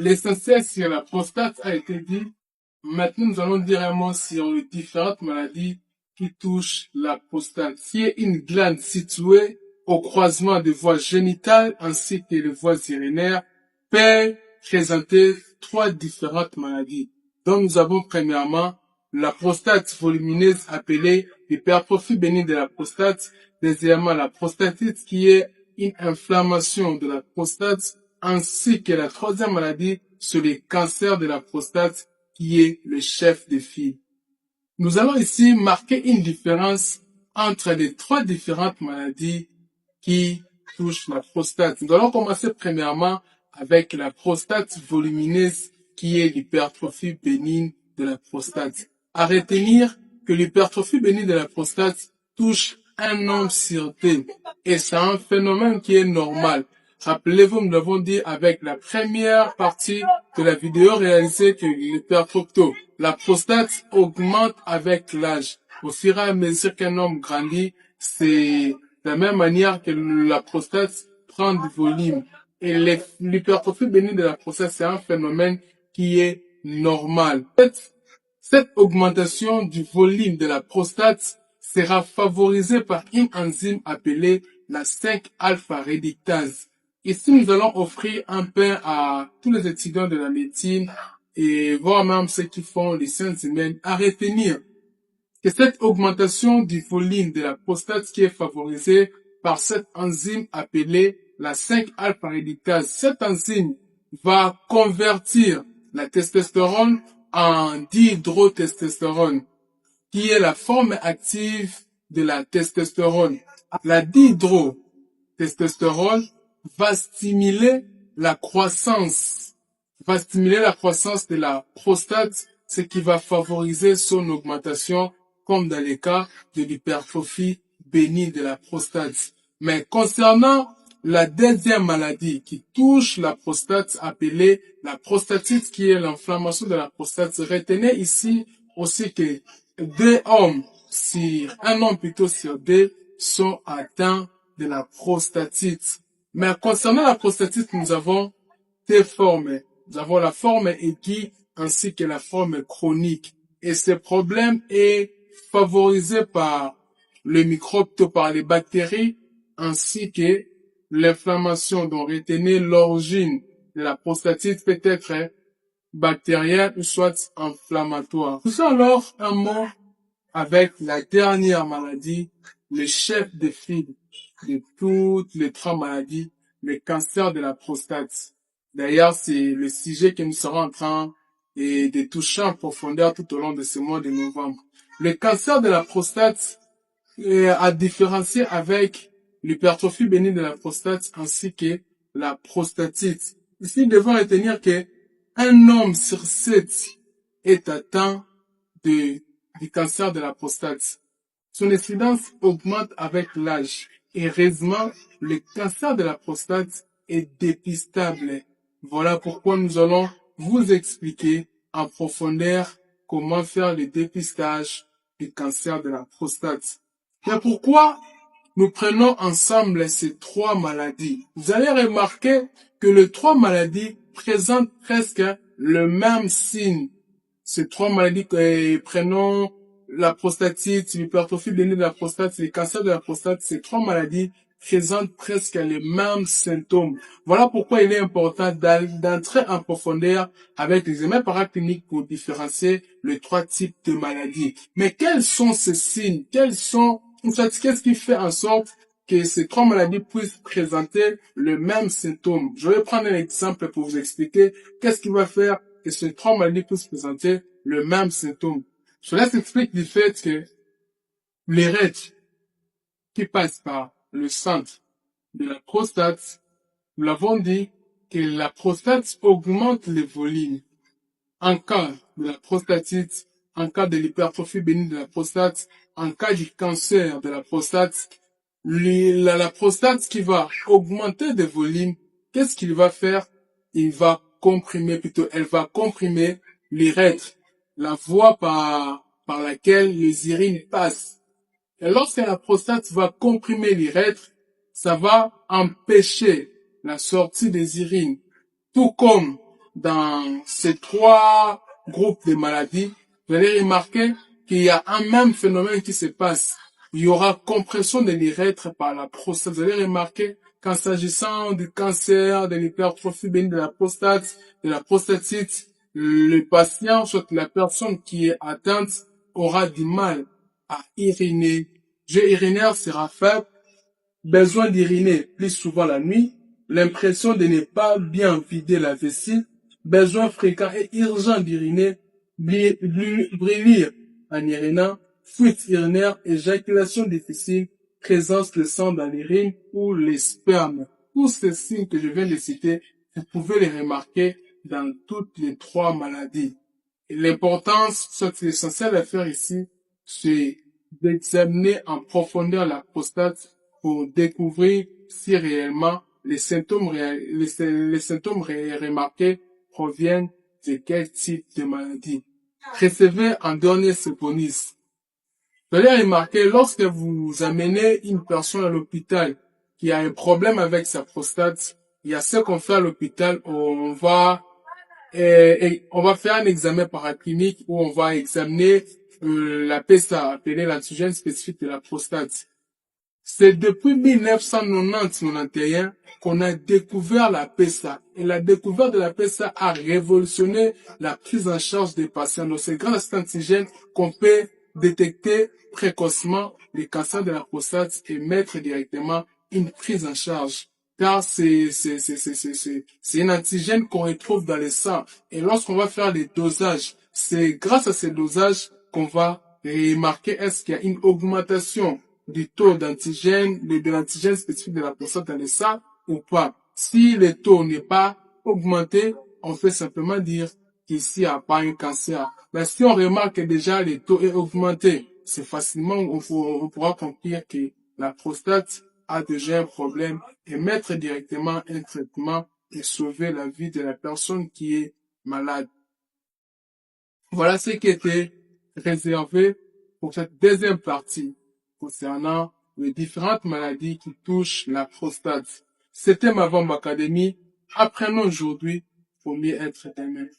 L'essentiel sur la prostate a été dit. Maintenant, nous allons dire un mot sur les différentes maladies qui touchent la prostate, qui est une glande située au croisement des voies génitales ainsi que les voies urinaires, peut présenter trois différentes maladies. Donc, nous avons premièrement la prostate volumineuse appelée hypertrophie bénigne de la prostate, deuxièmement la prostatite qui est une inflammation de la prostate, ainsi que la troisième maladie, c'est le cancer de la prostate qui est le chef de file. Nous allons ici marquer une différence entre les trois différentes maladies qui touchent la prostate. Nous allons commencer premièrement avec la prostate volumineuse qui est l'hypertrophie bénigne de la prostate. À retenir que l'hypertrophie bénigne de la prostate touche un homme sur deux et c'est un phénomène qui est normal. Rappelez-vous, nous l'avons dit avec la première partie de la vidéo réalisée que l'hypertrophie, la prostate augmente avec l'âge. Au fur et à mesure qu'un homme grandit, c'est de la même manière que la prostate prend du volume. Et l'hypertrophie bénigne de la prostate, c'est un phénomène qui est normal. Cette augmentation du volume de la prostate sera favorisée par une enzyme appelée la 5-alpha-réductase. Ici, nous allons offrir un pain à tous les étudiants de la médecine et voire même ceux qui font les sciences humaines à retenir que cette augmentation du volume de la prostate qui est favorisée par cette enzyme appelée la 5-alpha-réductase, cette enzyme va convertir la testostérone en dihydrotestostérone, qui est la forme active de la testostérone. La dihydrotestostérone va stimuler la croissance de la prostate, ce qui va favoriser son augmentation, comme dans les cas de l'hypertrophie bénigne de la prostate. Mais concernant la deuxième maladie qui touche la prostate appelée la prostatite, qui est l'inflammation de la prostate, retenez ici aussi que un homme plutôt sur deux sont atteints de la prostatite. Mais concernant la prostatite, nous avons deux formes. Nous avons la forme aiguë ainsi que la forme chronique. Et ce problème est favorisé par le microbe, par les bactéries, ainsi que l'inflammation. Donc, retenez l'origine de la prostatite peut être bactérienne ou soit inflammatoire. Faisons alors un mot avec la dernière maladie, le chef de file de toutes les trois maladies, le cancer de la prostate. D'ailleurs, c'est le sujet que nous serons en train de toucher en profondeur tout au long de ce mois de novembre. Le cancer de la prostate est à différencier avec l'hypertrophie bénigne de la prostate ainsi que la prostatite. Ici, nous devons retenir que un homme sur 7 est atteint du cancer de la prostate. Son incidence augmente avec l'âge. Heureusement, le cancer de la prostate est dépistable. Voilà pourquoi nous allons vous expliquer en profondeur comment faire le dépistage du cancer de la prostate. Mais pourquoi nous prenons ensemble ces trois maladies? Vous allez remarquer que les trois maladies présentent presque le même signe. Ces trois maladies que prenons la prostatite, l'hypertrophie bénigne de la prostate, le cancer de la prostate, ces trois maladies présentent presque les mêmes symptômes. Voilà pourquoi il est important d'entrer en profondeur avec les examens paracliniques pour différencier les trois types de maladies. Mais quels sont ces signes? Qu'est-ce qui fait en sorte que ces trois maladies puissent présenter le même symptôme? Je vais prendre un exemple pour vous expliquer qu'est-ce qui va faire que ces trois maladies puissent présenter le même symptôme. Cela s'explique du fait que les règles qui passent par le centre de la prostate, nous l'avons dit que la prostate augmente le volume. En cas de la prostatite, en cas de l'hypertrophie bénigne de la prostate, en cas du cancer de la prostate, la prostate qui va augmenter de volume, qu'est-ce qu'il va faire? Elle va comprimer l'urètre, la voie par laquelle les urines passent. Et lorsque la prostate va comprimer l'urètre, ça va empêcher la sortie des urines. Tout comme dans ces trois groupes de maladies, vous allez remarquer qu'il y a un même phénomène qui se passe. Il y aura compression de l'urètre par la prostate. Vous allez remarquer qu'en s'agissant du cancer, de l'hypertrophie bénigne de la prostatite, le patient, soit la personne qui est atteinte, aura du mal à uriner. Jeu urinaire sera faible, besoin d'uriner plus souvent la nuit, l'impression de ne pas bien vider la vessie, besoin fréquent et urgent d'uriner, brûlir en urinant, fuite urinaire, éjaculation difficile, présence de sang dans l'urine ou les spermes. Tous ces signes que je viens de citer, vous pouvez les remarquer dans toutes les trois maladies. L'importance, ce qui est essentiel à faire ici, c'est d'examiner en profondeur la prostate pour découvrir si réellement les symptômes remarqués proviennent de quel type de maladie. Recevez en dernier ce bonus. Vous allez remarquer, lorsque vous amenez une personne à l'hôpital qui a un problème avec sa prostate, il y a ce qu'on fait à l'hôpital, on va faire un examen paraclinique où on va examiner la PSA, appelée l'antigène spécifique de la prostate. C'est depuis 1990-91 qu'on a découvert la PSA. Et la découverte de la PSA a révolutionné la prise en charge des patients. Donc, c'est grâce à cet antigène qu'on peut détecter précocement les cancers de la prostate et mettre directement une prise en charge. Car c'est un antigène qu'on retrouve dans le sang. Et lorsqu'on va faire les dosages, c'est grâce à ces dosages qu'on va remarquer est-ce qu'il y a une augmentation du taux d'antigène, de l'antigène spécifique de la prostate dans le sang ou pas. Si le taux n'est pas augmenté, on peut simplement dire qu'ici il n'y a pas un cancer. Mais si on remarque que déjà le taux est augmenté, c'est facilement, on pourra conclure que la prostate a déjà un problème et mettre directement un traitement et sauver la vie de la personne qui est malade. Voilà ce qui était réservé pour cette deuxième partie concernant les différentes maladies qui touchent la prostate. C'était Mavomba Academy. Apprenons aujourd'hui pour mieux être aimé.